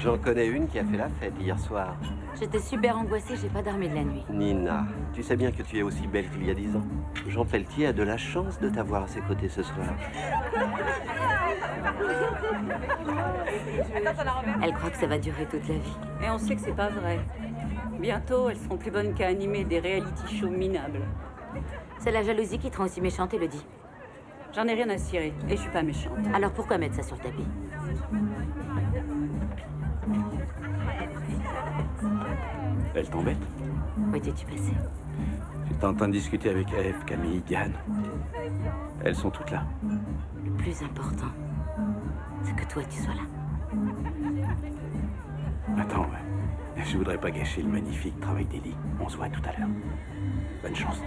J'en connais une qui a fait la fête hier soir. J'étais super angoissée, j'ai pas dormi de la nuit. Nina, tu sais bien que tu es aussi belle qu'il y a 10 ans. Jean Pelletier a de la chance de t'avoir à ses côtés ce soir. Elle croit que ça va durer toute la vie. Et on sait que c'est pas vrai. Bientôt, elles seront plus bonnes qu'à animer des reality shows minables. C'est la jalousie qui te rend aussi méchante, Elodie. J'en ai rien à cirer, et je suis pas méchante. Alors pourquoi mettre ça sur le tapis? Elle t'embête? Où étais-tu passé? J'étais en train de discuter avec Eve, Camille, Diane. Elles sont toutes là. Le plus important, c'est que toi, tu sois là. Attends, je voudrais pas gâcher le magnifique travail d'Ellie. On se voit tout à l'heure. Bonne chance.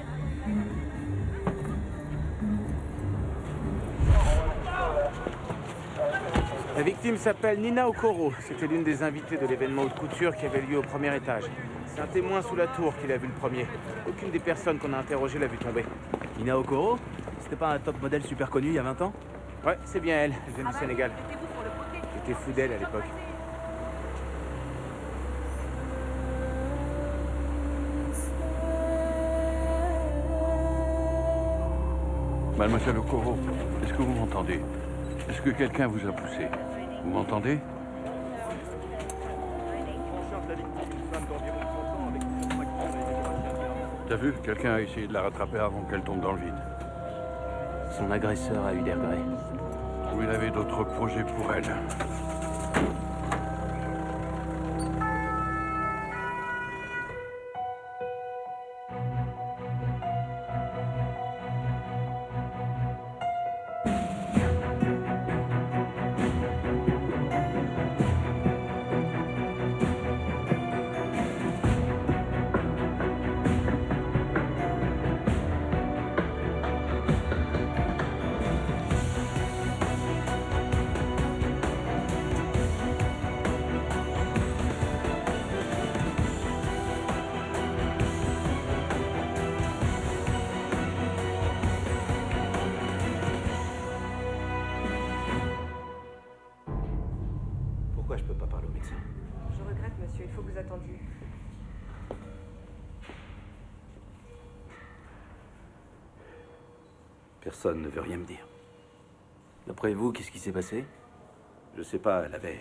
La victime s'appelle Nina Okoro. C'était l'une des invitées de l'événement haute couture qui avait lieu au premier étage. C'est un témoin sous la tour qui l'a vu le premier. Aucune des personnes qu'on a interrogées l'a vu tomber. Nina Okoro? C'était pas un top modèle super connu il y a 20 ans? Ouais, c'est bien elle. Elle vient du Sénégal. J'étais fou d'elle à l'époque. Mademoiselle Okoro, est-ce que vous m'entendez? Est-ce que quelqu'un vous a poussé? Vous m'entendez? T'as vu? Quelqu'un a essayé de la rattraper avant qu'elle tombe dans le vide. Son agresseur a eu des regrets. Ou il avait d'autres projets pour elle. Pourquoi je peux pas parler au médecin? Je regrette, monsieur, il faut que vous attendiez. Personne ne veut rien me dire. D'après vous, qu'est-ce qui s'est passé? Je sais pas, elle avait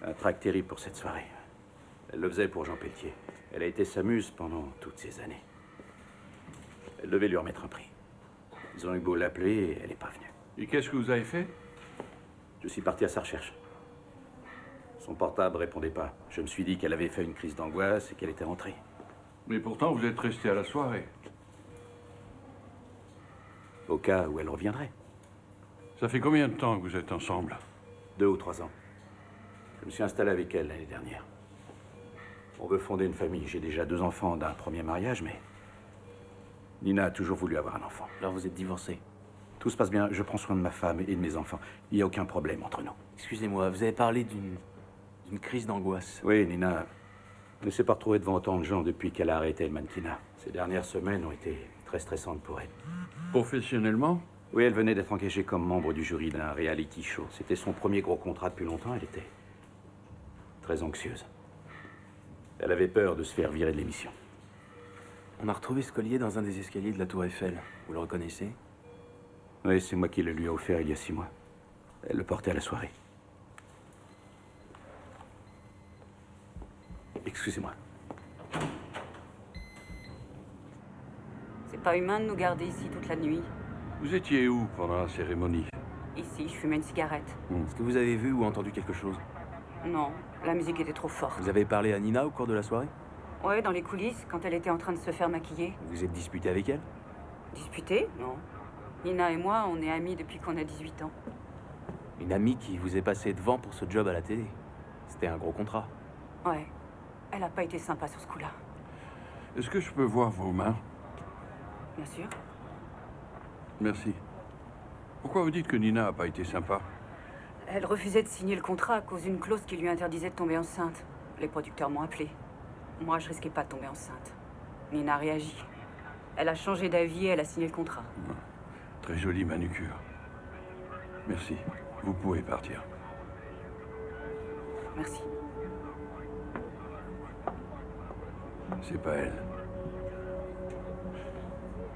un trac terrible pour cette soirée. Elle le faisait pour Jean Pelletier. Elle a été sa muse pendant toutes ces années. Elle devait lui remettre un prix. Ils ont eu beau l'appeler et elle n'est pas venue. Et qu'est-ce que vous avez fait? Je suis parti à sa recherche. Son portable répondait pas. Je me suis dit qu'elle avait fait une crise d'angoisse et qu'elle était rentrée. Mais pourtant, vous êtes resté à la soirée. Au cas où elle reviendrait. Ça fait combien de temps que vous êtes ensemble? 2 ou 3 ans. Je me suis installé avec elle l'année dernière. On veut fonder une famille. J'ai déjà 2 enfants d'un premier mariage, mais Nina a toujours voulu avoir un enfant. Alors vous êtes divorcé? Tout se passe bien. Je prends soin de ma femme et de mes enfants. Il n'y a aucun problème entre nous. Excusez-moi, vous avez parlé d'une crise d'angoisse. Oui, Nina ne s'est pas retrouvée devant autant de gens depuis qu'elle a arrêté le mannequinat. Ces dernières semaines ont été très stressantes pour elle. Professionnellement? Oui, elle venait d'être engagée comme membre du jury d'un reality show. C'était son premier gros contrat depuis longtemps. Elle était très anxieuse. Elle avait peur de se faire virer de l'émission. On a retrouvé ce collier dans un des escaliers de la tour Eiffel. Vous le reconnaissez? Oui, c'est moi qui le lui ai offert il y a 6 mois. Elle le portait à la soirée. Excusez-moi. C'est pas humain de nous garder ici toute la nuit. Vous étiez où pendant la cérémonie? Ici, je fumais une cigarette. Est-ce que vous avez vu ou entendu quelque chose? Non, la musique était trop forte. Vous avez parlé à Nina au cours de la soirée? Ouais, dans les coulisses, quand elle était en train de se faire maquiller. Vous vous êtes disputé avec elle? Disputé? Non. Nina et moi, on est amis depuis qu'on a 18 ans. Une amie qui vous est passée devant pour ce job à la télé. C'était un gros contrat. Ouais. Elle a pas été sympa sur ce coup-là. Est-ce que je peux voir vos mains? Bien sûr. Merci. Pourquoi vous dites que Nina n'a pas été sympa? Elle refusait de signer le contrat à cause d'une clause qui lui interdisait de tomber enceinte. Les producteurs m'ont appelé. Moi, je risquais pas de tomber enceinte. Nina a réagi. Elle a changé d'avis et elle a signé le contrat. Très jolie manucure. Merci. Vous pouvez partir. Merci. C'est pas elle.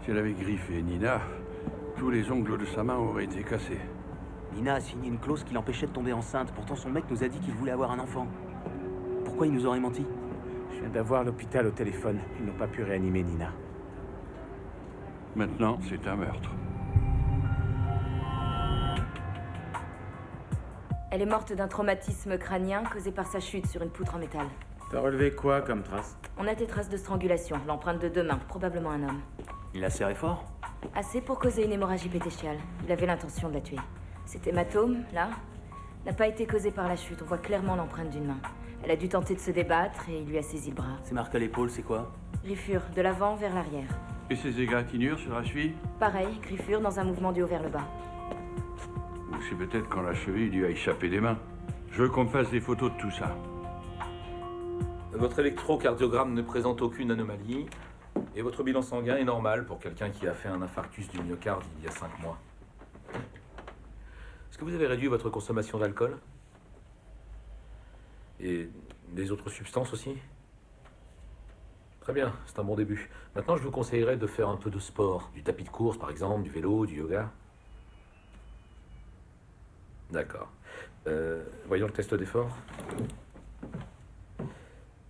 Si elle avait griffé Nina, tous les ongles de sa main auraient été cassés. Nina a signé une clause qui l'empêchait de tomber enceinte. Pourtant, son mec nous a dit qu'il voulait avoir un enfant. Pourquoi il nous aurait menti? Je viens d'avoir l'hôpital au téléphone. Ils n'ont pas pu réanimer Nina. Maintenant, c'est un meurtre. Elle est morte d'un traumatisme crânien causé par sa chute sur une poutre en métal. T'as relevé quoi comme trace? On a des traces de strangulation, l'empreinte de 2 mains, probablement un homme. Il a serré fort? Assez pour causer une hémorragie pétéchiale. Il avait l'intention de la tuer. Cet hématome, là, n'a pas été causé par la chute. On voit clairement l'empreinte d'une main. Elle a dû tenter de se débattre et il lui a saisi le bras. C'est marqué à l'épaule, c'est quoi? Griffure, de l'avant vers l'arrière. Et ces égratignures sur la cheville? Pareil, griffure dans un mouvement du haut vers le bas. Ou c'est peut-être quand la cheville lui a échappé des mains. Je veux qu'on me fasse des photos de tout ça. Votre électrocardiogramme ne présente aucune anomalie et votre bilan sanguin est normal pour quelqu'un qui a fait un infarctus du myocarde il y a 5 mois. Est-ce que vous avez réduit votre consommation d'alcool? Et des autres substances aussi? Très bien, c'est un bon début. Maintenant, je vous conseillerais de faire un peu de sport. Du tapis de course, par exemple, du vélo, du yoga. D'accord. Voyons le test d'effort.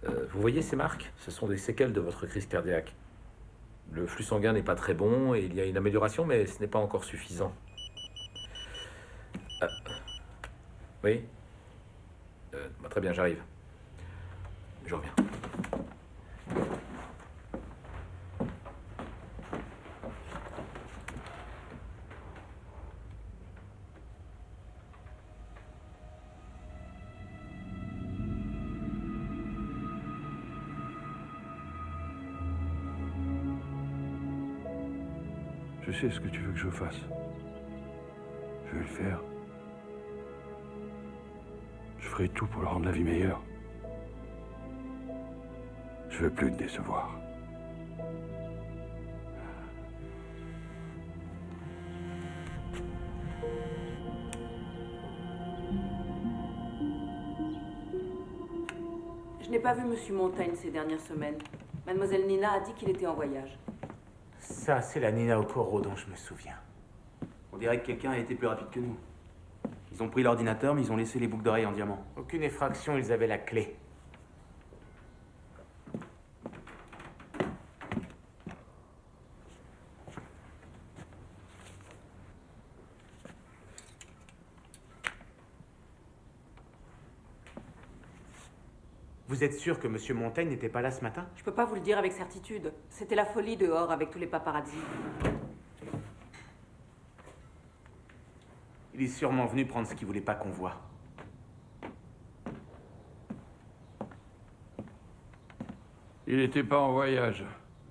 Vous voyez ces marques? Ce sont des séquelles de votre crise cardiaque. Le flux sanguin n'est pas très bon et il y a une amélioration, mais ce n'est pas encore suffisant. Oui? Très bien, j'arrive. Je reviens. Je sais ce que tu veux que je fasse. Je vais le faire. Je ferai tout pour leur rendre la vie meilleure. Je veux plus te décevoir. Je n'ai pas vu Monsieur Montaigne ces dernières semaines. Mademoiselle Nina a dit qu'il était en voyage. Ça, c'est la Nina Okoro dont je me souviens. On dirait que quelqu'un a été plus rapide que nous. Ils ont pris l'ordinateur, mais ils ont laissé les boucles d'oreilles en diamant. Aucune effraction, ils avaient la clé. Vous êtes sûr que Monsieur Montaigne n'était pas là ce matin? Je peux pas vous le dire avec certitude. C'était la folie dehors avec tous les paparazzis. Il est sûrement venu prendre ce qu'il voulait pas qu'on voie. Il n'était pas en voyage.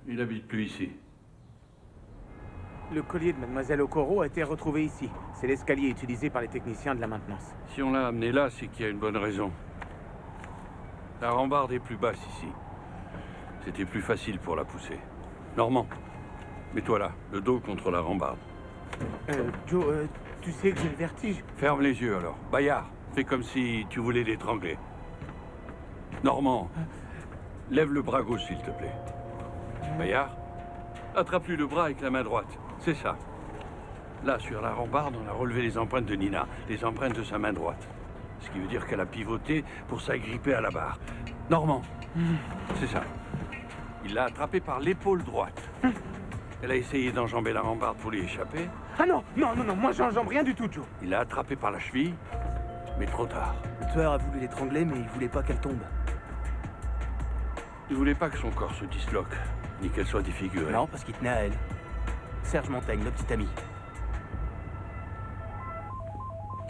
Il habite plus ici. Le collier de Mademoiselle Okoro a été retrouvé ici. C'est l'escalier utilisé par les techniciens de la maintenance. Si on l'a amené là, c'est qu'il y a une bonne raison. La rambarde est plus basse ici. C'était plus facile pour la pousser. Normand, mets-toi là, le dos contre la rambarde. Joe, tu sais que j'ai le vertige. Ferme les yeux alors. Bayard, fais comme si tu voulais l'étrangler. Normand, lève le bras gauche s'il te plaît. Bayard, attrape-lui le bras avec la main droite. C'est ça. Là, sur la rambarde, on a relevé les empreintes de Nina, les empreintes de sa main droite. Ce qui veut dire qu'elle a pivoté pour s'agripper à la barre. Normand, c'est ça. Il l'a attrapée par l'épaule droite. Elle a essayé d'enjamber la rambarde pour lui échapper. Ah non, non, non, non, moi j'enjambe rien du tout, Joe. Il l'a attrapée par la cheville, mais trop tard. Le tueur a voulu l'étrangler, mais il voulait pas qu'elle tombe. Il voulait pas que son corps se disloque, ni qu'elle soit défigurée. Non, parce qu'il tenait à elle. Serge Montaigne, le petit ami.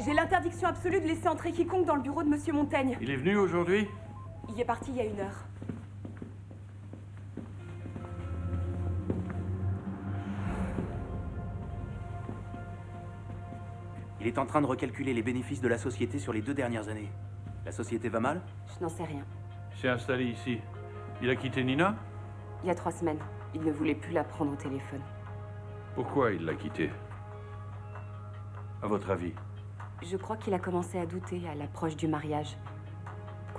J'ai l'interdiction absolue de laisser entrer quiconque dans le bureau de Monsieur Montaigne. Il est venu aujourd'hui? Il est parti il y a 1 heure. Il est en train de recalculer les bénéfices de la société sur les 2 dernières années. La société va mal? Je n'en sais rien. Il s'est installé ici. Il a quitté Nina? Il y a 3 semaines. Il ne voulait plus la prendre au téléphone. Pourquoi il l'a quittée? À votre avis? Je crois qu'il a commencé à douter à l'approche du mariage.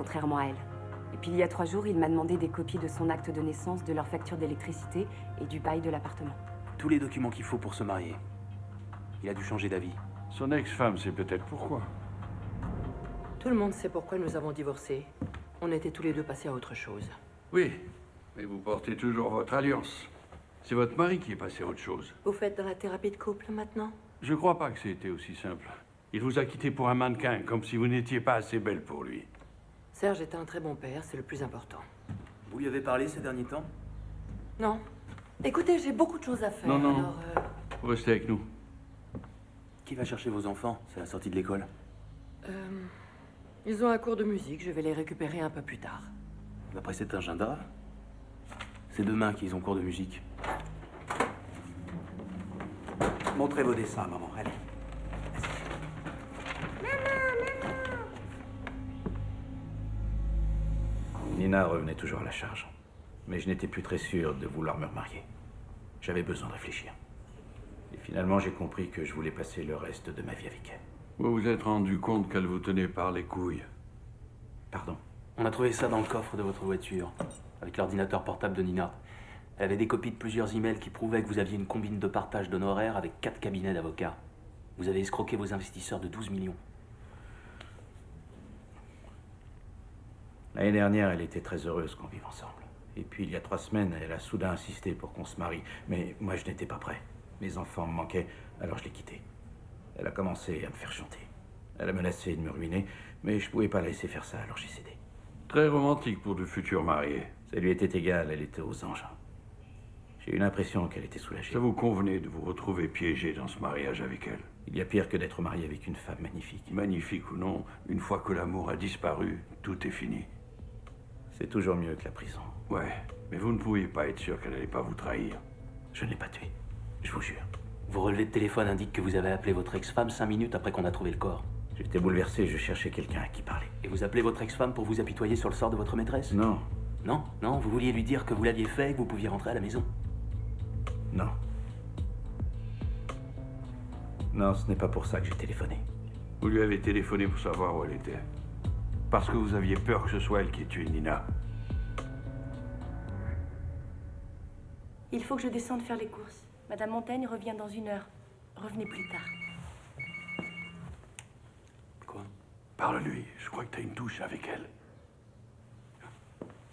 contrairement à elle. Et puis il y a 3 jours, il m'a demandé des copies de son acte de naissance, de leur facture d'électricité et du bail de l'appartement. Tous les documents qu'il faut pour se marier. Il a dû changer d'avis. Son ex-femme sait peut-être pourquoi. Tout le monde sait pourquoi nous avons divorcé. On était tous les deux passés à autre chose. Oui, mais vous portez toujours votre alliance. C'est votre mari qui est passé à autre chose. Vous faites de la thérapie de couple maintenant? Je crois pas que c'était aussi simple. Il vous a quitté pour un mannequin, comme si vous n'étiez pas assez belle pour lui. Serge était un très bon père, c'est le plus important. Vous lui avez parlé ces derniers temps? Non. Écoutez, j'ai beaucoup de choses à faire. Non, non. Alors, Vous restez avec nous. Qui va chercher vos enfants? C'est la sortie de l'école. ils ont un cours de musique, je vais les récupérer un peu plus tard. D'après cet agenda, c'est demain qu'ils ont cours de musique. Montrez vos dessins, maman. Allez. Nina revenait toujours à la charge. Mais je n'étais plus très sûr de vouloir me remarier. J'avais besoin de réfléchir. Et finalement, j'ai compris que je voulais passer le reste de ma vie avec elle. Vous vous êtes rendu compte qu'elle vous tenait par les couilles. Pardon. On a trouvé ça dans le coffre de votre voiture, avec l'ordinateur portable de Nina. Elle avait des copies de plusieurs emails qui prouvaient que vous aviez une combine de partage d'honoraires avec 4 cabinets d'avocats. Vous avez escroqué vos investisseurs de 12 millions. L'année dernière, elle était très heureuse qu'on vive ensemble. Et puis, il y a 3 semaines, elle a soudain insisté pour qu'on se marie. Mais moi, je n'étais pas prêt. Mes enfants me manquaient, alors je l'ai quittée. Elle a commencé à me faire chanter. Elle a menacé de me ruiner, mais je pouvais pas la laisser faire ça, alors j'ai cédé. Très romantique pour de futurs mariés. Ça lui était égal, elle était aux anges. J'ai eu l'impression qu'elle était soulagée. Ça vous convenait de vous retrouver piégé dans ce mariage avec elle? Il y a pire que d'être marié avec une femme magnifique. Magnifique ou non, une fois que l'amour a disparu, tout est fini. C'est toujours mieux que la prison. Ouais, mais vous ne pouviez pas être sûr qu'elle n'allait pas vous trahir. Je ne l'ai pas tuée, je vous jure. Vos relevés de téléphone indiquent que vous avez appelé votre ex-femme 5 minutes après qu'on a trouvé le corps. J'étais bouleversé, je cherchais quelqu'un à qui parler. Et vous appelez votre ex-femme pour vous apitoyer sur le sort de votre maîtresse? Non, Non, non, vous vouliez lui dire que vous l'aviez fait et que vous pouviez rentrer à la maison. non. Non, ce n'est pas pour ça que j'ai téléphoné. Vous lui avez téléphoné pour savoir où elle était. Parce que vous aviez peur que ce soit elle qui ait tué Nina. Il faut que je descende faire les courses. Madame Montaigne revient dans 1 heure. Revenez plus tard. Quoi? Parle-lui, je crois que tu as une touche avec elle.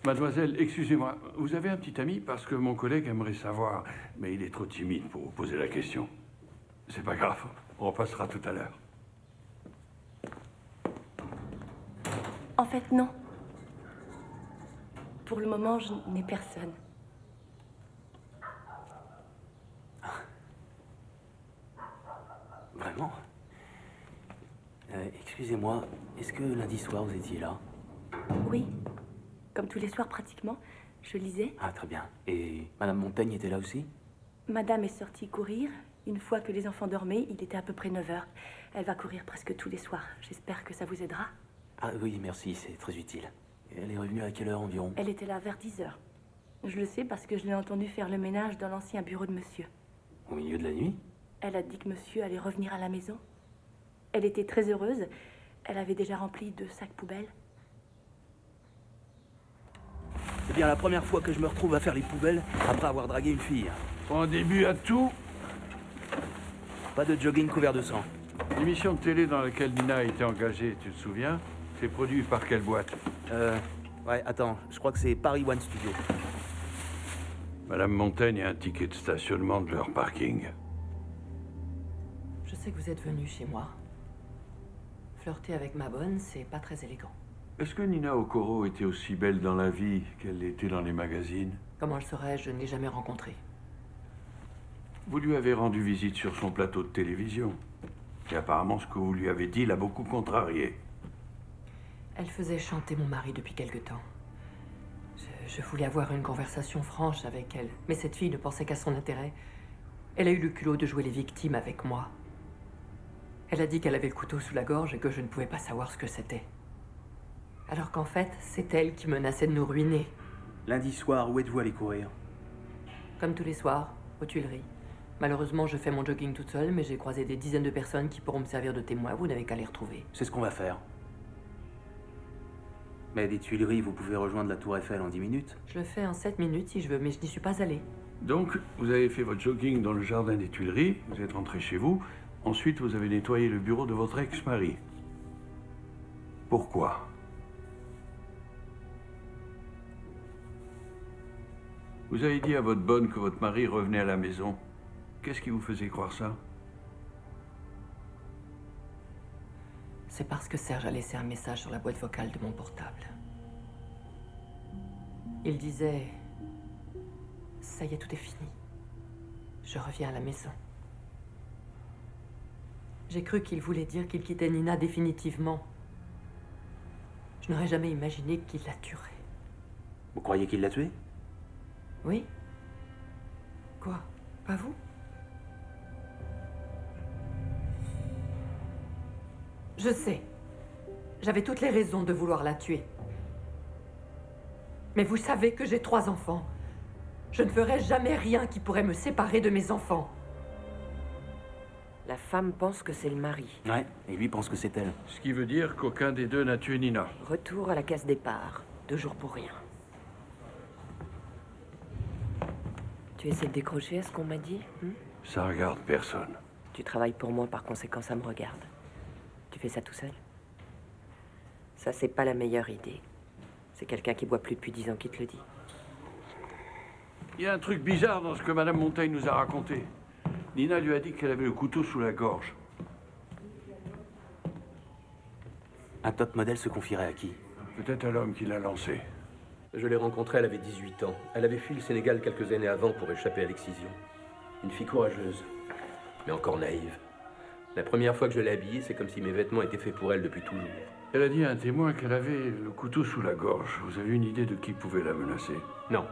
Mademoiselle, excusez-moi, vous avez un petit ami parce que mon collègue aimerait savoir, mais il est trop timide pour vous poser la question. C'est pas grave, on repassera tout à l'heure. En fait, non. Pour le moment, je n'ai personne. Vraiment? Excusez-moi, est-ce que lundi soir vous étiez là? Oui. Comme tous les soirs, pratiquement. Je lisais. Ah, très bien. Et Madame Montaigne était là aussi? Madame est sortie courir. Une fois que les enfants dormaient, il était à peu près 9 heures. Elle va courir presque tous les soirs. J'espère que ça vous aidera. Ah oui, merci, c'est très utile. Et elle est revenue à quelle heure environ? Elle était là vers 10 heures. Je le sais parce que je l'ai entendue faire le ménage dans l'ancien bureau de monsieur. Au milieu de la nuit? Elle a dit que monsieur allait revenir à la maison. Elle était très heureuse. Elle avait déjà rempli 2 sacs poubelles. C'est bien la première fois que je me retrouve à faire les poubelles après avoir dragué une fille. En début à tout, Pas de jogging couvert de sang. l'émission de télé dans laquelle Nina a été engagée, tu te souviens? C'est produit par quelle boîte? Ouais, attends, je crois que c'est Paris One Studio. Madame Montaigne a un ticket de stationnement de leur parking. Je sais que vous êtes venu chez moi. Flirter avec ma bonne, c'est pas très élégant. Est-ce que Nina Okoro était aussi belle dans la vie qu'elle l'était dans les magazines? Comment le saurais-je? Je ne l'ai jamais rencontrée. Vous lui avez rendu visite sur son plateau de télévision. Et apparemment, ce que vous lui avez dit l'a beaucoup contrarié. Elle faisait chanter mon mari depuis quelque temps. Je voulais avoir une conversation franche avec elle, mais cette fille ne pensait qu'à son intérêt. Elle a eu le culot de jouer les victimes avec moi. Elle a dit qu'elle avait le couteau sous la gorge et que je ne pouvais pas savoir ce que c'était. Alors qu'en fait, c'est elle qui menaçait de nous ruiner. Lundi soir, où êtes-vous allé courir? Comme tous les soirs, aux Tuileries. Malheureusement, je fais mon jogging toute seule, mais j'ai croisé des dizaines de personnes qui pourront me servir de témoins. Vous n'avez qu'à les retrouver. C'est ce qu'on va faire. Mais des Tuileries, vous pouvez rejoindre la Tour Eiffel en 10 minutes. Je le fais en 7 minutes si je veux, mais je n'y suis pas allée. Donc, vous avez fait votre jogging dans le jardin des Tuileries, vous êtes rentré chez vous, ensuite vous avez nettoyé le bureau de votre ex-mari. Pourquoi? Vous avez dit à votre bonne que votre mari revenait à la maison. Qu'est-ce qui vous faisait croire ça? C'est parce que Serge a laissé un message sur la boîte vocale de mon portable. Il disait... Ça y est, tout est fini. Je reviens à la maison. J'ai cru qu'il voulait dire qu'il quittait Nina définitivement. Je n'aurais jamais imaginé qu'il la tuerait. Vous croyez qu'il l'a tuée? Oui? Quoi? Pas vous? Je sais. J'avais toutes les raisons de vouloir la tuer. Mais vous savez que j'ai 3 enfants. Je ne ferai jamais rien qui pourrait me séparer de mes enfants. La femme pense que c'est le mari. Ouais, et lui pense que c'est elle. Ce qui veut dire qu'aucun des deux n'a tué Nina. Retour à la case départ. 2 jours pour rien. Tu essaies de décrocher à ce qu'on m'a dit? Ça regarde personne. Tu travailles pour moi, par conséquent, ça me regarde. Tu fais ça tout seul? Ça, c'est pas la meilleure idée. C'est quelqu'un qui boit plus depuis 10 ans qui te le dit. Il y a un truc bizarre dans ce que Madame Montaigne nous a raconté. Nina lui a dit qu'elle avait le couteau sous la gorge. Un top modèle se confierait à qui? Peut-être à l'homme qui l'a lancé. Je l'ai rencontrée, elle avait 18 ans. Elle avait fui le Sénégal quelques années avant pour échapper à l'excision. Une fille courageuse, mais encore naïve. La première fois que je l'ai habillée, c'est comme si mes vêtements étaient faits pour elle depuis toujours. Elle a dit à un témoin qu'elle avait le couteau sous la gorge. Vous avez une idée de qui pouvait la menacer? Non.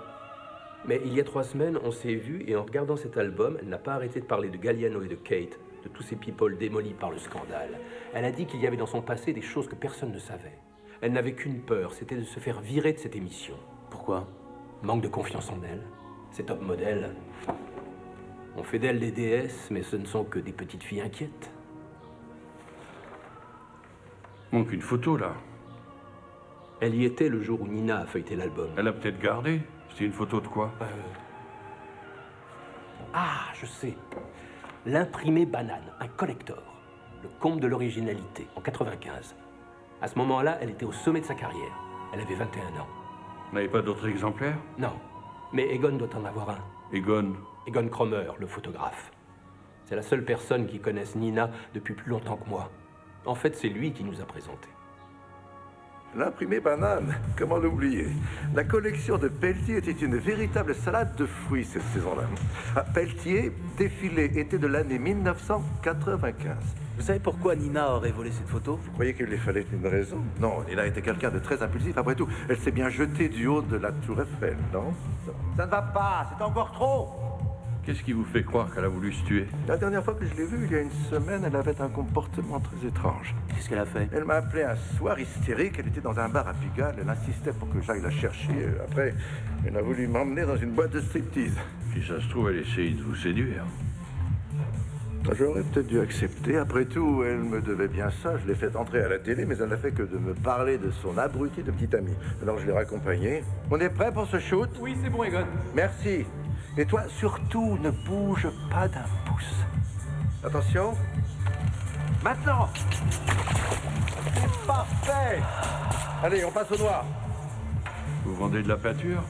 Mais il y a 3 semaines, on s'est vus et en regardant cet album, elle n'a pas arrêté de parler de Galliano et de Kate, de tous ces people démolis par le scandale. Elle a dit qu'il y avait dans son passé des choses que personne ne savait. Elle n'avait qu'une peur, c'était de se faire virer de cette émission. Pourquoi? Manque de confiance en elle. Ces top modèles. On fait d'elles des déesses, mais ce ne sont que des petites filles inquiètes. Manque une photo, là. Elle y était le jour où Nina a feuilleté l'album. Elle a peut-être gardé. C'est une photo de quoi? Ah, je sais. L'imprimé Banane, un collector. Le comble de l'originalité, en 95. À ce moment-là, elle était au sommet de sa carrière. Elle avait 21 ans. Vous n'avez pas d'autres exemplaires? Non. Mais Egon doit en avoir un. Egon? Egon Cromer, le photographe. C'est la seule personne qui connaisse Nina depuis plus longtemps que moi. En fait, c'est lui qui nous a présentés. L'imprimé Banane, comment l'oublier? La collection de Pelletier était une véritable salade de fruits cette saison-là. Pelletier, défilé été de l'année 1995. Vous savez pourquoi Nina aurait volé cette photo? Vous croyez qu'il lui fallait une raison? Non, Nina était quelqu'un de très impulsif. Après tout, elle s'est bien jetée du haut de la Tour Eiffel, non? Ça ne va pas, c'est encore trop! Qu'est-ce qui vous fait croire qu'elle a voulu se tuer? La dernière fois que je l'ai vue, il y a une semaine, elle avait un comportement très étrange. Qu'est-ce qu'elle a fait? Elle m'a appelé un soir hystérique. Elle était dans un bar à Pigalle. Elle insistait pour que j'aille la chercher. Après, elle a voulu m'emmener dans une boîte de striptease. Si ça se trouve, elle essayait de vous séduire. J'aurais peut-être dû accepter. Après tout, elle me devait bien ça. Je l'ai fait entrer à la télé, mais elle n'a fait que de me parler de son abruti de petit ami. Alors je l'ai raccompagnée. On est prêt pour ce shoot? Oui, c'est bon, Egon. Merci. Et toi, surtout, ne bouge pas d'un pouce. Attention. Maintenant. C'est parfait. Allez, on passe au noir. Vous vendez de la peinture?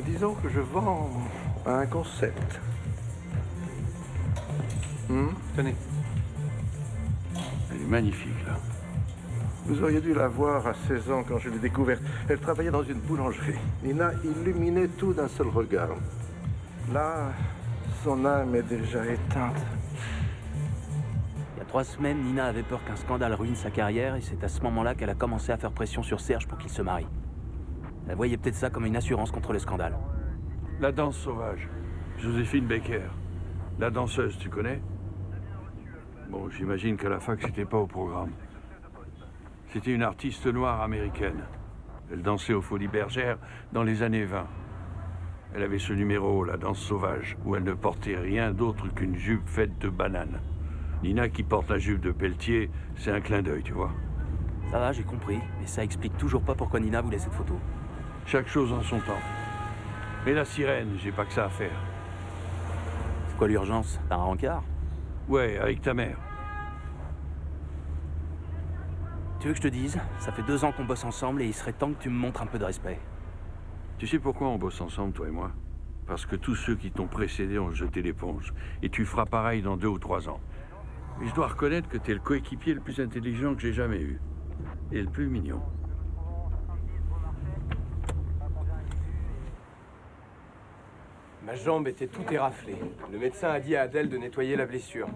Disons que je vends un concept. Tenez. Elle est magnifique, là. Vous auriez dû la voir à 16 ans quand je l'ai découverte. Elle travaillait dans une boulangerie. Nina illuminait tout d'un seul regard. Là, son âme est déjà éteinte. Il y a 3 semaines, Nina avait peur qu'un scandale ruine sa carrière et c'est à ce moment-là qu'elle a commencé à faire pression sur Serge pour qu'il se marie. Elle voyait peut-être ça comme une assurance contre le scandale. La danse sauvage. Joséphine Baker. La danseuse, tu connais? Bon, j'imagine qu'à la fac, c'était pas au programme. C'était une artiste noire américaine. Elle dansait aux Folies Bergères dans les années 20. Elle avait ce numéro, la danse sauvage, où elle ne portait rien d'autre qu'une jupe faite de bananes. Nina qui porte la jupe de Pelletier, c'est un clin d'œil, tu vois. Ça va, j'ai compris, mais ça explique toujours pas pourquoi Nina voulait cette photo. Chaque chose en son temps. Mais la sirène, j'ai pas que ça à faire. C'est quoi l'urgence? T'as un rencard? Ouais, avec ta mère. Tu veux que je te dise? Ça fait 2 ans qu'on bosse ensemble et il serait temps que tu me montres un peu de respect. Tu sais pourquoi on bosse ensemble, toi et moi? Parce que tous ceux qui t'ont précédé ont jeté l'éponge. Et tu feras pareil dans 2 ou 3 ans. Mais je dois reconnaître que t'es le coéquipier le plus intelligent que j'ai jamais eu. Et le plus mignon. Ma jambe était tout éraflée. Le médecin a dit à Adèle de nettoyer la blessure.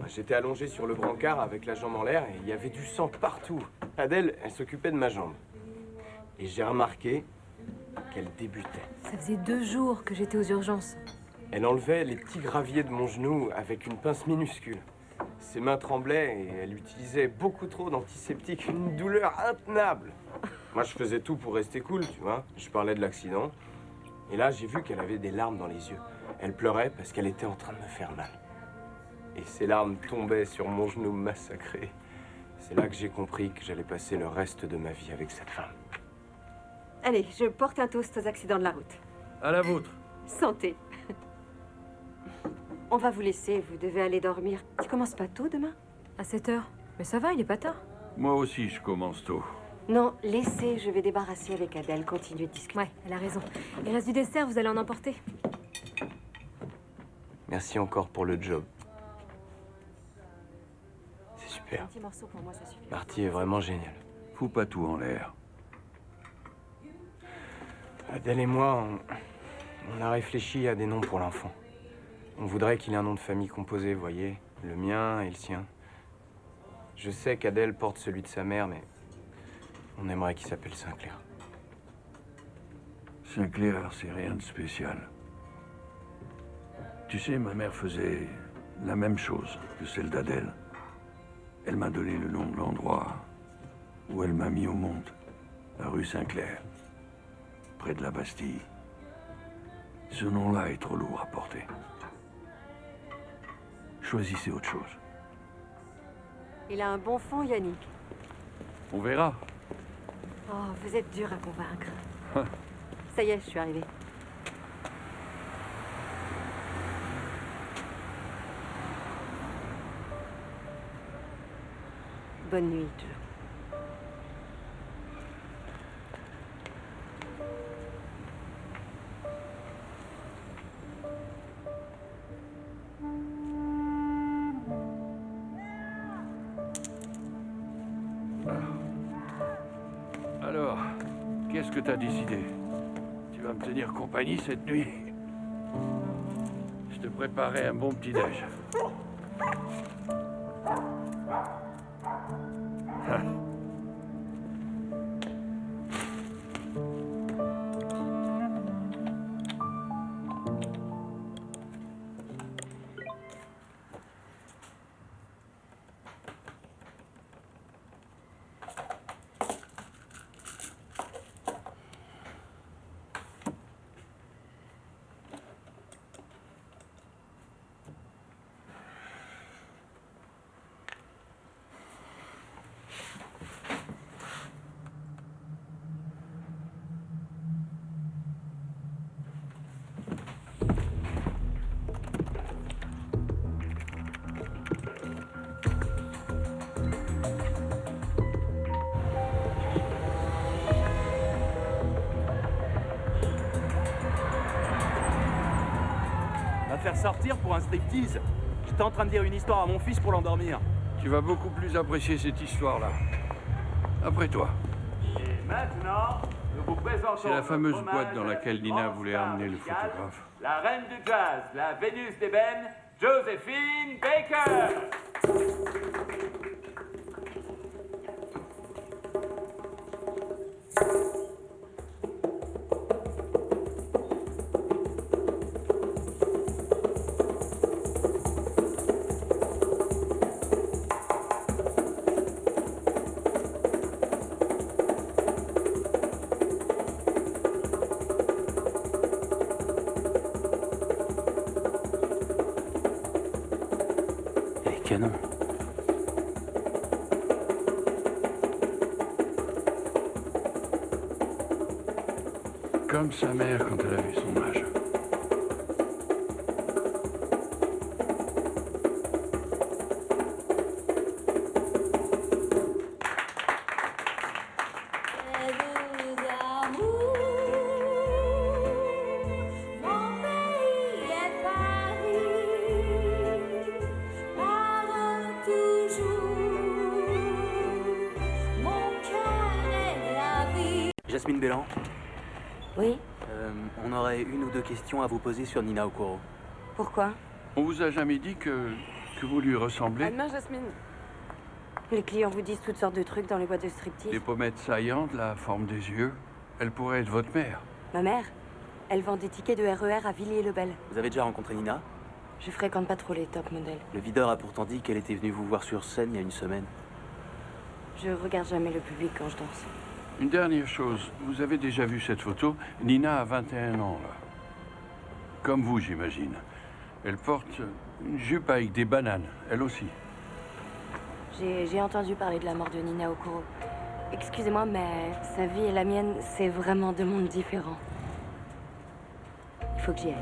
J'étais allongé sur le brancard avec la jambe en l'air et il y avait du sang partout. Adèle, elle s'occupait de ma jambe. Et j'ai remarqué qu'elle débutait. Ça faisait 2 jours que j'étais aux urgences. Elle enlevait les petits graviers de mon genou avec une pince minuscule. Ses mains tremblaient et elle utilisait beaucoup trop d'antiseptiques, une douleur intenable. Moi, je faisais tout pour rester cool, tu vois. Je parlais de l'accident. Et là, j'ai vu qu'elle avait des larmes dans les yeux. Elle pleurait parce qu'elle était en train de me faire mal. Et ces larmes tombaient sur mon genou massacré. C'est là que j'ai compris que j'allais passer le reste de ma vie avec cette femme. Allez, je porte un toast aux accidents de la route. À la vôtre. Santé. On va vous laisser, vous devez aller dormir. Tu commences pas tôt demain? À 7h. Mais ça va, il est pas tard. Moi aussi, je commence tôt. Non, laissez, je vais débarrasser avec Adèle, continuer de discuter. Ouais, elle a raison. Il reste du dessert, vous allez en emporter. Merci encore pour le job. C'est super. Un petit morceau pour moi, ça suffit. Marty est vraiment génial. Fous pas tout en l'air. Adèle et moi, on a réfléchi à des noms pour l'enfant. On voudrait qu'il ait un nom de famille composé, vous voyez, le mien et le sien. Je sais qu'Adèle porte celui de sa mère, mais on aimerait qu'il s'appelle Sinclair. Sinclair, c'est rien de spécial. Tu sais, ma mère faisait la même chose que celle d'Adèle. Elle m'a donné le nom de l'endroit où elle m'a mis au monde, la rue Saint-Clair, près de la Bastille. Ce nom-là est trop lourd à porter. Choisissez autre chose. Il a un bon fond, Yannick. On verra. Oh, vous êtes dur à convaincre. Ça y est, je suis arrivée. Bonne nuit, Joe. Alors, qu'est-ce que t'as décidé? Tu vas me tenir compagnie cette nuit? Je te préparais un bon petit-déj. Faire sortir pour un striptease. J'étais en train de dire une histoire à mon fils pour l'endormir. Tu vas beaucoup plus apprécier cette histoire-là. Après toi. Et maintenant, nous vous présentons... C'est la fameuse boîte dans laquelle Nina voulait amener le photographe. La reine du jazz, la Vénus d'ébène, Joséphine Baker. Canon. Comme sa mère quand elle avait son âge. Jasmine Bellan, Oui? on aurait une ou deux questions à vous poser sur Nina Okoro. Pourquoi? On vous a jamais dit que vous lui ressemblez? demain, Jasmine. Les clients vous disent toutes sortes de trucs dans les boîtes de striptease. Les pommettes saillantes, la forme des yeux. Elle pourrait être votre mère. Ma mère, elle vend des tickets de RER à Villiers-le-Bel. Vous avez déjà rencontré Nina? Je fréquente pas trop les top modèles. Le videur a pourtant dit qu'elle était venue vous voir sur scène il y a une semaine. Je regarde jamais le public quand je danse. Une dernière chose, vous avez déjà vu cette photo? Nina a 21 ans, là. Comme vous, j'imagine. Elle porte une jupe avec des bananes, elle aussi. J'ai entendu parler de la mort de Nina Okoro. Excusez-moi, mais sa vie et la mienne, c'est vraiment deux mondes différents. Il faut que j'y aille.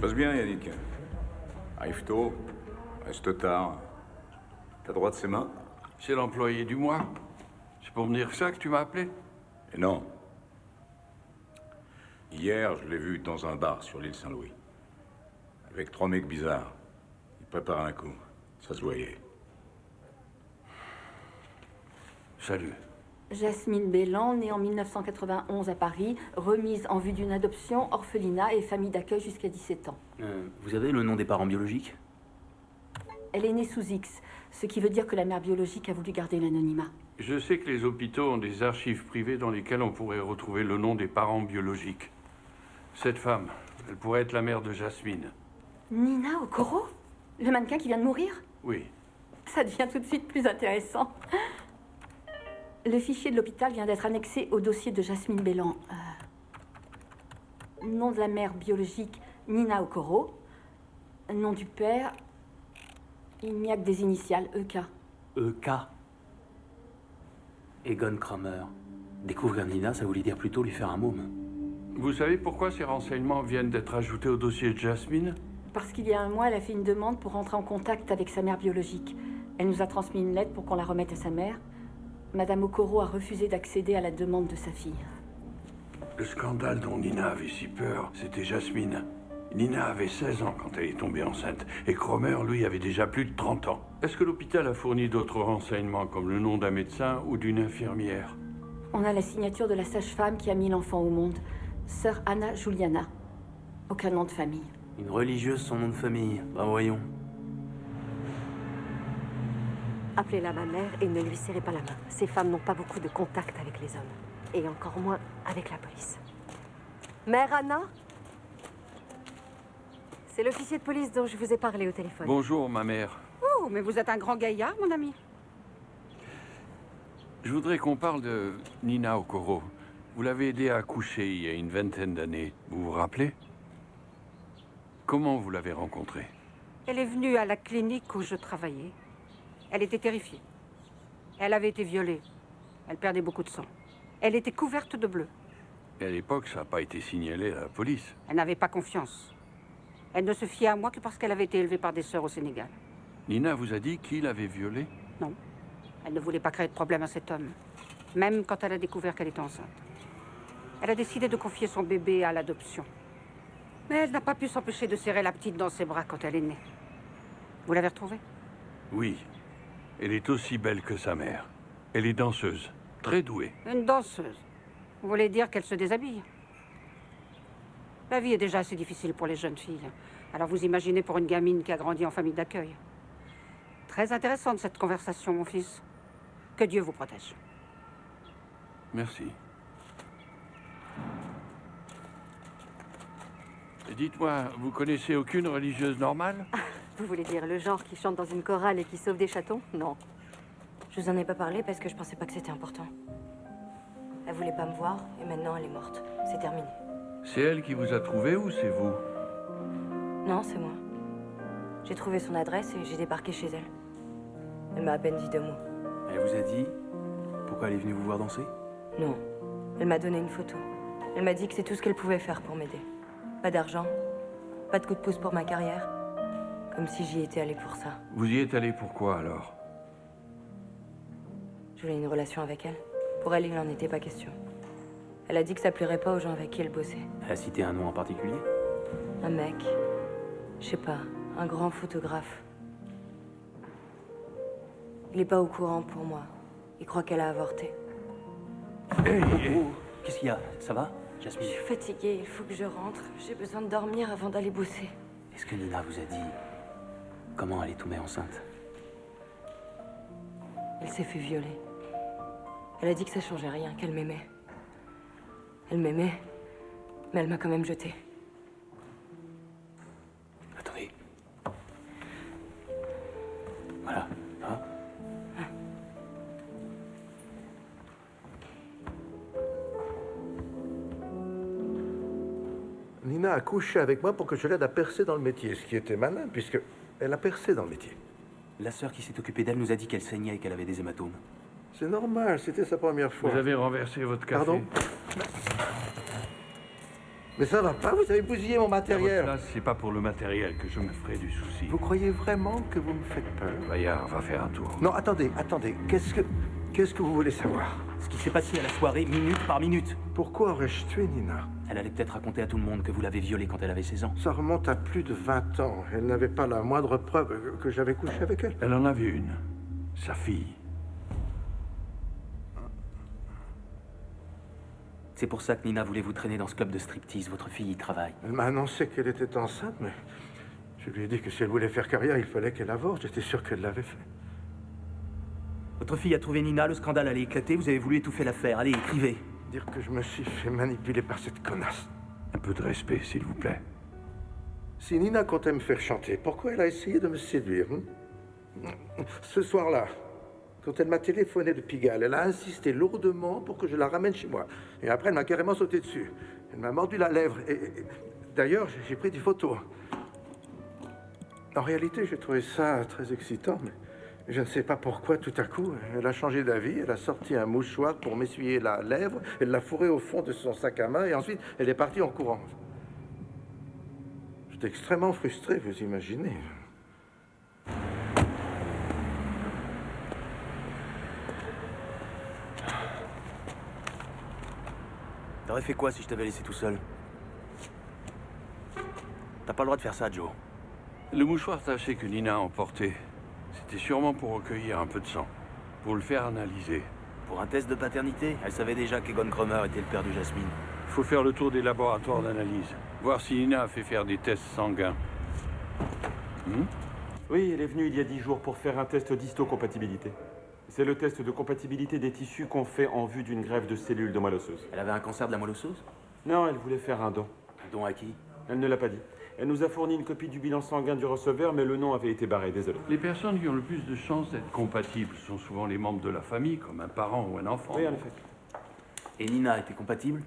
Passe bien, Yannick. Arrive tôt, reste tard. T'as droit de ses mains? C'est l'employé du mois. C'est pour me dire ça que tu m'as appelé? Et non. Hier, je l'ai vu dans un bar sur l'île Saint-Louis. Avec 3 mecs bizarres. Il prépare un coup. Ça se voyait. Salut. Jasmine Bellan, née en 1991 à Paris, remise en vue d'une adoption, orphelinat et famille d'accueil jusqu'à 17 ans. Vous avez le nom des parents biologiques? Elle est née sous X, ce qui veut dire que la mère biologique a voulu garder l'anonymat. Je sais que les hôpitaux ont des archives privées dans lesquelles on pourrait retrouver le nom des parents biologiques. Cette femme, elle pourrait être la mère de Jasmine. Nina Okoro? Le mannequin qui vient de mourir? Oui. Ça devient tout de suite plus intéressant. Le fichier de l'hôpital vient d'être annexé au dossier de Jasmine Bellan. Nom de la mère biologique, Nina Okoro. Nom du père, il n'y a que des initiales, EK. EK. Egon Kramer. Découvrir Nina, ça voulait dire plutôt lui faire un môme. Vous savez pourquoi ces renseignements viennent d'être ajoutés au dossier de Jasmine? Parce qu'il y a un mois, elle a fait une demande pour rentrer en contact avec sa mère biologique. Elle nous a transmis une lettre pour qu'on la remette à sa mère. Madame Okoro a refusé d'accéder à la demande de sa fille. Le scandale dont Nina avait si peur, c'était Jasmine. Nina avait 16 ans quand elle est tombée enceinte, et Cromer, lui, avait déjà plus de 30 ans. Est-ce que l'hôpital a fourni d'autres renseignements, comme le nom d'un médecin ou d'une infirmière? On a la signature de la sage-femme qui a mis l'enfant au monde, sœur Anna Juliana. Aucun nom de famille. Une religieuse, son nom de famille. Ben voyons. Appelez-la ma mère et ne lui serrez pas la main. Ces femmes n'ont pas beaucoup de contact avec les hommes. Et encore moins avec la police. Mère Anna? C'est l'officier de police dont je vous ai parlé au téléphone. Bonjour, ma mère. Oh, mais vous êtes un grand gaillard, mon ami. Je voudrais qu'on parle de Nina Okoro. Vous l'avez aidée à accoucher il y a une vingtaine d'années. Vous vous rappelez? Comment vous l'avez rencontrée? Elle est venue à la clinique où je travaillais. Elle était terrifiée. Elle avait été violée. Elle perdait beaucoup de sang. Elle était couverte de bleu. Et à l'époque, ça n'a pas été signalé à la police. Elle n'avait pas confiance. Elle ne se fiait à moi que parce qu'elle avait été élevée par des sœurs au Sénégal. Nina vous a dit qui l'avait violée? Non. Elle ne voulait pas créer de problème à cet homme. Même quand elle a découvert qu'elle était enceinte. Elle a décidé de confier son bébé à l'adoption. Mais elle n'a pas pu s'empêcher de serrer la petite dans ses bras quand elle est née. Vous l'avez retrouvée? Oui. Elle est aussi belle que sa mère. Elle est danseuse. Très douée. Une danseuse. Vous voulez dire qu'elle se déshabille? La vie est déjà assez difficile pour les jeunes filles. Alors vous imaginez pour une gamine qui a grandi en famille d'accueil. Très intéressante cette conversation, mon fils. Que Dieu vous protège. Merci. Et dites-moi, vous connaissez aucune religieuse normale? Vous voulez dire le genre qui chante dans une chorale et qui sauve des chatons? Non. Je vous en ai pas parlé parce que je pensais pas que c'était important. Elle voulait pas me voir et maintenant elle est morte. C'est terminé. C'est elle qui vous a trouvé ou c'est vous? Non, c'est moi. J'ai trouvé son adresse et j'ai débarqué chez elle. Elle m'a à peine dit 2 mots. Elle vous a dit pourquoi elle est venue vous voir danser? Non. Elle m'a donné une photo. Elle m'a dit que c'est tout ce qu'elle pouvait faire pour m'aider. Pas d'argent, pas de coup de pouce pour ma carrière. Comme si j'y étais allée pour ça. Vous y êtes allé pourquoi, alors? Je voulais une relation avec elle. Pour elle, il n'en était pas question. Elle a dit que ça plairait pas aux gens avec qui elle bossait. Elle a cité un nom en particulier? Un mec, je sais pas, un grand photographe. Il est pas au courant pour moi. Il croit qu'elle a avorté. Qu'est-ce qu'il y a? Ça va, Je Jasmine? suis fatiguée, il faut que je rentre. J'ai besoin de dormir avant d'aller bosser. Est-ce que Nina vous a dit comment elle est tombée enceinte? Elle s'est fait violer. Elle a dit que ça changeait rien, qu'elle m'aimait. Elle m'aimait, mais elle m'a quand même jetée. Attendez. Voilà. Hein? Nina a couché avec moi pour que je l'aide à percer dans le métier, ce qui était malin, puisque elle a percé dans le métier. La sœur qui s'est occupée d'elle nous a dit qu'elle saignait et qu'elle avait des hématomes. C'est normal, c'était sa première fois. Vous avez renversé votre café. Pardon? Mais ça va pas, vous avez bousillé mon matériel. Là, c'est pas pour le matériel que je me ferai du souci. Vous croyez vraiment que vous me faites peur? Bayard va faire un tour. Non, attendez. Qu'est-ce que vous voulez savoir? Ce qui s'est passé à la soirée, minute par minute. Pourquoi aurais-je tué Nina? Elle allait peut-être raconter à tout le monde que vous l'avez violée quand elle avait 16 ans. Ça remonte à plus de 20 ans. Elle n'avait pas la moindre preuve que j'avais couché avec elle. Elle en avait une. Sa fille. C'est pour ça que Nina voulait vous traîner dans ce club de striptease. Votre fille y travaille. Elle m'a annoncé qu'elle était enceinte, mais je lui ai dit que si elle voulait faire carrière, il fallait qu'elle avorte. J'étais sûr qu'elle l'avait fait. Votre fille a trouvé Nina, le scandale allait éclater, vous avez voulu étouffer l'affaire. Allez, écrivez. Dire que je me suis fait manipuler par cette connasse. Un peu de respect, s'il vous plaît. Si Nina comptait me faire chanter, pourquoi elle a essayé de me séduire? Ce soir-là, quand elle m'a téléphoné de Pigalle, elle a insisté lourdement pour que je la ramène chez moi. Et après, elle m'a carrément sauté dessus. Elle m'a mordu la lèvre. D'ailleurs, j'ai pris des photos. En réalité, j'ai trouvé ça très excitant, mais je ne sais pas pourquoi, tout à coup, elle a changé d'avis. Elle a sorti un mouchoir pour m'essuyer la lèvre. Elle l'a fourré au fond de son sac à main et ensuite, elle est partie en courant. J'étais extrêmement frustré, vous imaginez. T'aurais fait quoi si je t'avais laissé tout seul? T'as pas le droit de faire ça, Joe. Le mouchoir taché que Nina a emporté, c'était sûrement pour recueillir un peu de sang. Pour le faire analyser. Pour un test de paternité, elle savait déjà qu'Egon Cromer était le père de Jasmine. Il faut faire le tour des laboratoires d'analyse. Voir si Nina a fait faire des tests sanguins. Oui, elle est venue il y a 10 jours pour faire un test d'histocompatibilité. C'est le test de compatibilité des tissus qu'on fait en vue d'une greffe de cellules de moelle osseuse. Elle avait un cancer de la moelle osseuse? Non, elle voulait faire un don. Un don à qui? Elle ne l'a pas dit. Elle nous a fourni une copie du bilan sanguin du receveur, mais le nom avait été barré, désolé. Les personnes qui ont le plus de chances d'être compatibles sont souvent les membres de la famille, comme un parent ou un enfant. Oui, en effet. Et Nina était compatible?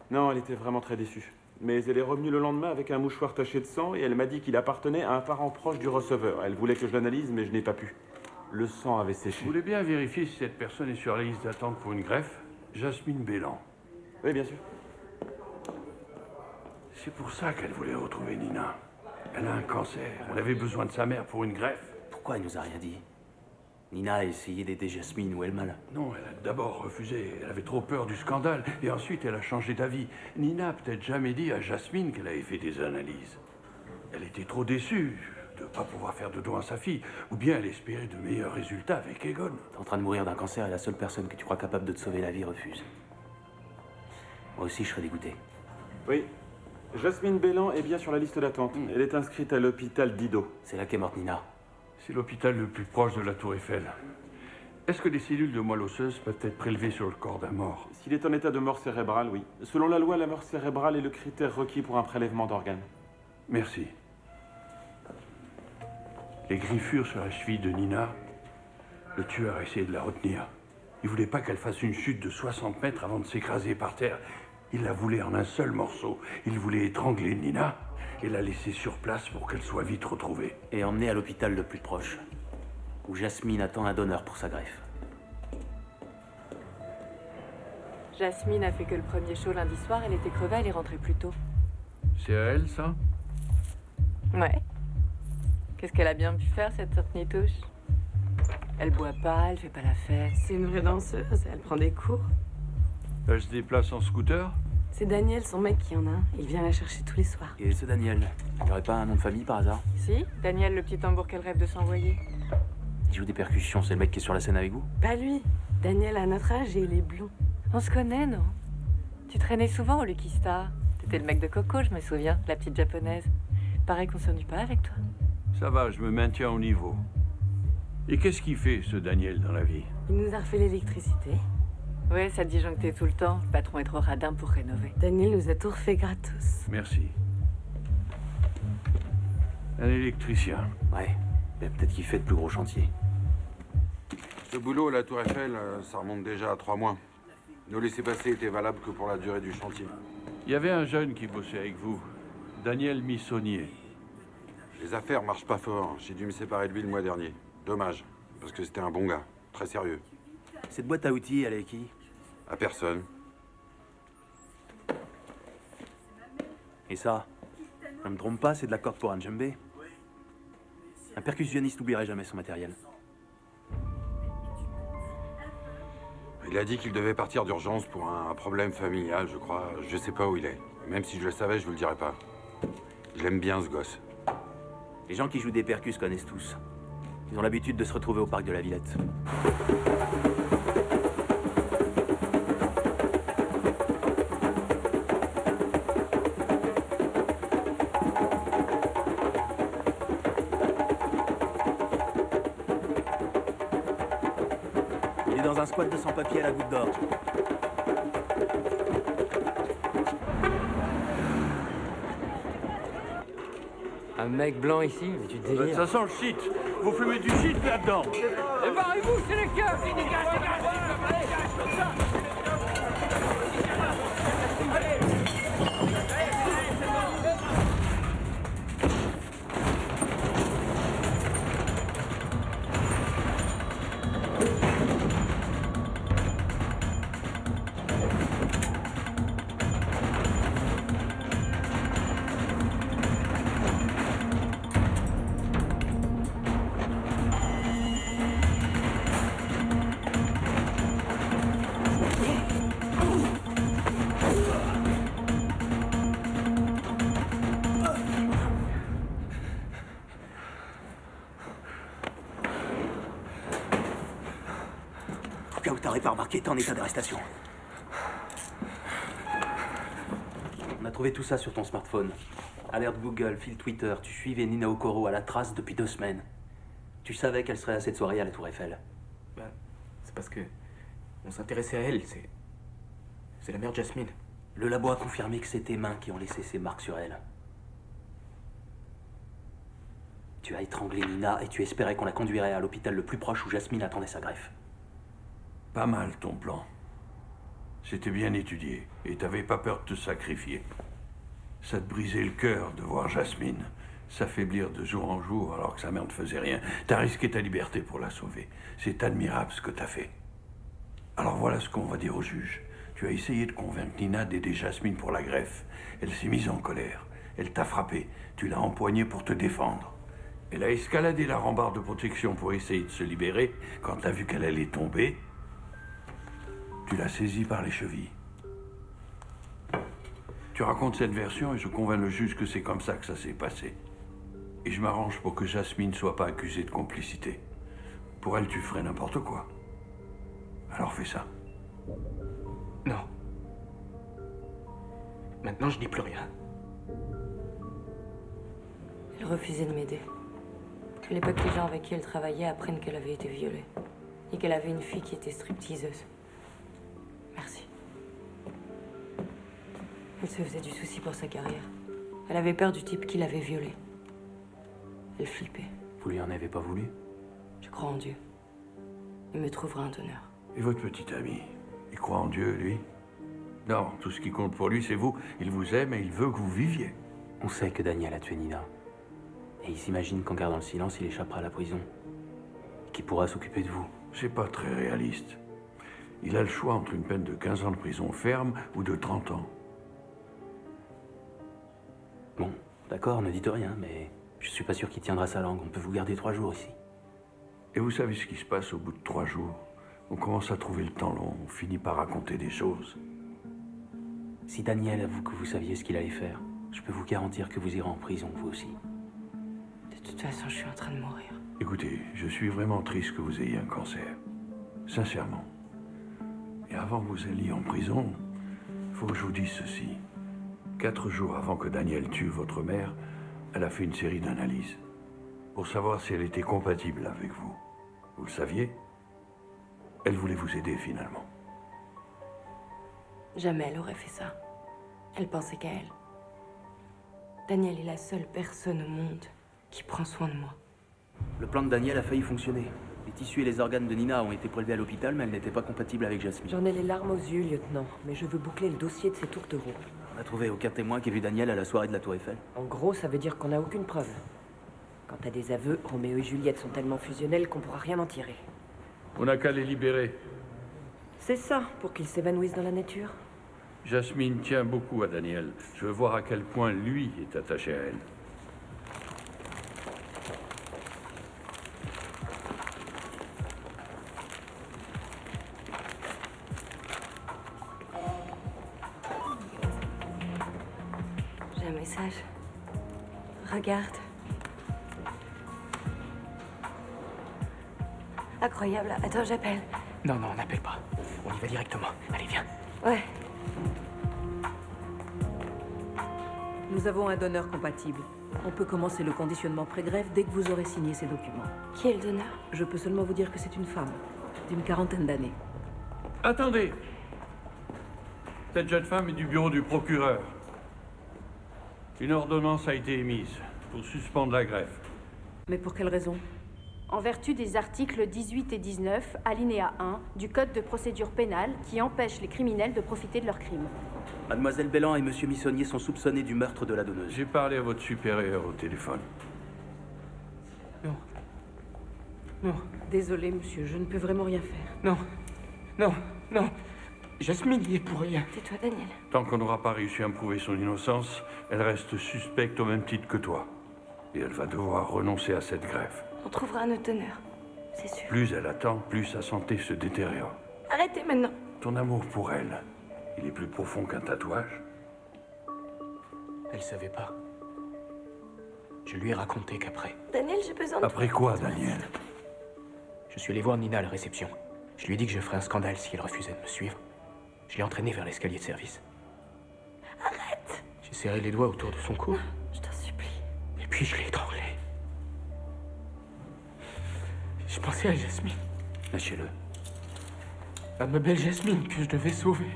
Non, elle était vraiment très déçue. Mais elle est revenue le lendemain avec un mouchoir taché de sang et elle m'a dit qu'il appartenait à un parent proche du receveur. Elle voulait que je l'analyse, mais je n'ai pas pu. Le sang avait séché. Vous voulez bien vérifier si cette personne est sur la liste d'attente pour une greffe? Jasmine Bélan. Oui, bien sûr. C'est pour ça qu'elle voulait retrouver Nina. Elle a un cancer. Elle avait besoin de sa mère pour une greffe. Pourquoi elle nous a rien dit? Nina a essayé d'aider Jasmine ou Elmal. Non, elle a d'abord refusé. Elle avait trop peur du scandale. Et ensuite, elle a changé d'avis. Nina a peut-être jamais dit à Jasmine qu'elle avait fait des analyses. Elle était trop déçue de ne pas pouvoir faire de don à sa fille. Ou bien elle espérait de meilleurs résultats avec Egon. T'es en train de mourir d'un cancer et la seule personne que tu crois capable de te sauver la vie refuse. Moi aussi, je serais dégoûté. Oui. Jasmine Bélan est bien sur la liste d'attente. Elle est inscrite à l'hôpital d'Ido. C'est là qu'est morte Nina. C'est l'hôpital le plus proche de la Tour Eiffel. Est-ce que des cellules de moelle osseuse peuvent être prélevées sur le corps d'un mort? S'il est en état de mort cérébrale, oui. Selon la loi, la mort cérébrale est le critère requis pour un prélèvement d'organes. Merci. Les griffures sur la cheville de Nina, le tueur a essayé de la retenir. Il voulait pas qu'elle fasse une chute de 60 mètres avant de s'écraser par terre. Il la voulait en un seul morceau. Il voulait étrangler Nina et la laisser sur place pour qu'elle soit vite retrouvée. Et emmenée à l'hôpital le plus proche, où Jasmine attend un donneur pour sa greffe. Jasmine a fait que le premier show lundi soir, elle était crevée, elle est rentrée plus tôt. C'est à elle, ça? Ouais. Qu'est-ce qu'elle a bien pu faire, cette sorte nitouche? Elle boit pas, elle fait pas la fête. C'est une vraie danseuse, elle prend des cours. Elle se déplace en scooter? C'est Daniel, son mec, qui en a un. Il vient la chercher tous les soirs. Et ce Daniel, il n'y aurait pas un nom de famille par hasard? Si, Daniel, le petit tambour qu'elle rêve de s'envoyer. Il joue des percussions, c'est le mec qui est sur la scène avec vous? Pas lui. Daniel a notre âge et il est blond. On se connaît, non? Tu traînais souvent au Lucky Star. T'étais le mec de Coco, je me souviens, la petite japonaise. Pareil qu'on s'ennuie pas avec toi. Ça va, je me maintiens au niveau. Et qu'est-ce qu'il fait, ce Daniel, dans la vie? Il nous a refait l'électricité. Ouais, ça te disjonctait tout le temps. Le patron est trop radin pour rénover. Daniel nous a tout refait gratos. Merci. Un électricien. Ouais, mais peut-être qu'il fait de plus gros chantiers. Ce boulot à la Tour Eiffel, ça remonte déjà à 3 mois. Nos laissez-passer étaient valables que pour la durée du chantier. Il y avait un jeune qui bossait avec vous, Daniel Missonnier. Les affaires marchent pas fort. J'ai dû me séparer de lui le mois dernier. Dommage, parce que c'était un bon gars, très sérieux. Cette boîte à outils, elle est à qui? À personne. Et ça, je me trompe pas, c'est de la corde pour un djembé. Un percussionniste n'oublierait jamais son matériel. Il a dit qu'il devait partir d'urgence pour un problème familial, je crois. Je sais pas où il est. Même si je le savais, je vous le dirais pas. Je l'aime bien, ce gosse. Les gens qui jouent des percus connaissent tous. Ils ont l'habitude de se retrouver au parc de la Villette. Il est dans un squat de sans-papiers à la Goutte d'Or. Un mec blanc ici, mais tu délires. Ça sent le shit. Vous fumez du shit là-dedans. Et barrez-vous, c'est les keufs! Au cas où t'aurais pas remarqué, t'es en état d'arrestation. On a trouvé tout ça sur ton smartphone. Alerte Google, fil Twitter, tu suivais Nina Okoro à la trace depuis 2 semaines. Tu savais qu'elle serait à cette soirée à la Tour Eiffel. Bah, c'est parce que on s'intéressait à elle, c'est la mère Jasmine. Le labo a confirmé que c'est tes mains qui ont laissé ces marques sur elle. Tu as étranglé Nina et tu espérais qu'on la conduirait à l'hôpital le plus proche où Jasmine attendait sa greffe. Pas mal ton plan. C'était bien étudié et t'avais pas peur de te sacrifier. Ça te brisait le cœur de voir Jasmine s'affaiblir de jour en jour alors que sa mère ne faisait rien. T'as risqué ta liberté pour la sauver. C'est admirable ce que t'as fait. Alors voilà ce qu'on va dire au juge. Tu as essayé de convaincre Nina d'aider Jasmine pour la greffe. Elle s'est mise en colère. Elle t'a frappé. Tu l'as empoignée pour te défendre. Elle a escaladé la rambarde de protection pour essayer de se libérer. Quand t'as vu qu'elle allait tomber, tu l'as saisie par les chevilles. Tu racontes cette version et je convainc le juge que c'est comme ça que ça s'est passé. Et je m'arrange pour que Jasmine ne soit pas accusée de complicité. Pour elle, tu ferais n'importe quoi. Alors fais ça. Non. Maintenant, je dis plus rien. Elle refusait de m'aider. Je voulais pas que les gens avec qui elle travaillait apprennent qu'elle avait été violée. Et qu'elle avait une fille qui était stripteaseuse. Merci. Elle se faisait du souci pour sa carrière. Elle avait peur du type qui l'avait violée. Elle flippait. Vous lui en avez pas voulu? Je crois en Dieu. Il me trouvera un donneur. Et votre petit ami, il croit en Dieu, lui? Non, tout ce qui compte pour lui, c'est vous. Il vous aime et il veut que vous viviez. On sait que Daniel a tué Nina. Et il s'imagine qu'en gardant le silence, il échappera à la prison. Qui pourra s'occuper de vous. C'est pas très réaliste. Il a le choix entre une peine de 15 ans de prison ferme ou de 30 ans. Bon, d'accord, ne dites rien, mais je suis pas sûr qu'il tiendra sa langue. On peut vous garder 3 jours ici. Et vous savez ce qui se passe au bout de 3 jours? On commence à trouver le temps long, on finit par raconter des choses. Si Daniel avoue que vous saviez ce qu'il allait faire, je peux vous garantir que vous irez en prison, vous aussi. De toute façon, je suis en train de mourir. Écoutez, je suis vraiment triste que vous ayez un cancer. Sincèrement. Et avant que vous alliez en prison, faut que je vous dise ceci. 4 jours avant que Daniel tue votre mère, elle a fait une série d'analyses pour savoir si elle était compatible avec vous. Vous le saviez? Elle voulait vous aider finalement. Jamais elle aurait fait ça. Elle pensait qu'à elle. Daniel est la seule personne au monde qui prend soin de moi. Le plan de Daniel a failli fonctionner. Les tissus et les organes de Nina ont été prélevés à l'hôpital, mais elle n'était pas compatible avec Jasmine. J'en ai les larmes aux yeux, lieutenant, mais je veux boucler le dossier de ces tourtereaux. On n'a trouvé aucun témoin qui ait vu Daniel à la soirée de la Tour Eiffel. En gros, ça veut dire qu'on n'a aucune preuve. Quant à des aveux, Roméo et Juliette sont tellement fusionnels qu'on pourra rien en tirer. On n'a qu'à les libérer. C'est ça, pour qu'ils s'évanouissent dans la nature. Jasmine tient beaucoup à Daniel. Je veux voir à quel point lui est attaché à elle. J'ai un message. Regarde. Incroyable. Attends, j'appelle. Non, non, n'appelle pas. On y va directement. Allez, viens. Ouais. Nous avons un donneur compatible. On peut commencer le conditionnement pré-greffe dès que vous aurez signé ces documents. Qui est le donneur? Je peux seulement vous dire que c'est une femme, d'une 40aine d'années. Attendez! Cette jeune femme est du bureau du procureur. Une ordonnance a été émise pour suspendre la greffe. Mais pour quelle raison? En vertu des articles 18 et 19, alinéa 1, du Code de procédure pénale qui empêche les criminels de profiter de leurs crimes. Mademoiselle Bellan et Monsieur Missonnier sont soupçonnés du meurtre de la donneuse. J'ai parlé à votre supérieur au téléphone. Non. Non. Désolé, monsieur, je ne peux vraiment rien faire. Non. Non. Non. Jasmine y est pour rien. Tais-toi, Daniel. Tant qu'on n'aura pas réussi à me prouver son innocence, elle reste suspecte au même titre que toi. Et elle va devoir renoncer à cette greffe. On trouvera un autre donneur, c'est sûr. Plus elle attend, plus sa santé se détériore. Arrêtez maintenant. Ton amour pour elle, il est plus profond qu'un tatouage. Elle savait pas. Je lui ai raconté qu'après. Daniel, j'ai besoin de Après toi. quoi, Daniel? Je suis allé voir Nina à la réception. Je lui ai dit que je ferais un scandale si elle refusait de me suivre. Je l'ai entraînée vers l'escalier de service. Arrête! J'ai serré les doigts autour de son cou. Je t'en supplie. Et puis je l'ai étranglée. Je pensais à Jasmine. Lâchez-le. À ma belle Jasmine que je devais sauver.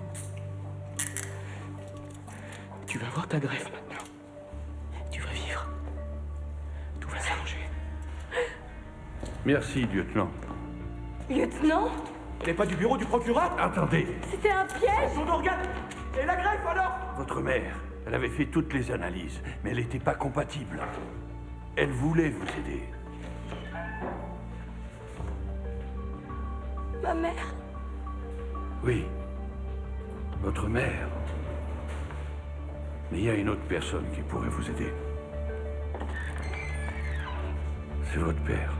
Tu vas voir ta greffe maintenant. Tu vas vivre. Tout va s'arranger. Merci, lieutenant. Lieutenant? Elle n'est pas du bureau du procureur? Attendez. C'était un piège! Son organe! Et la greffe alors? Votre mère, elle avait fait toutes les analyses, mais elle n'était pas compatible. Elle voulait vous aider. Ma mère? Oui, votre mère. Mais il y a une autre personne qui pourrait vous aider. C'est votre père.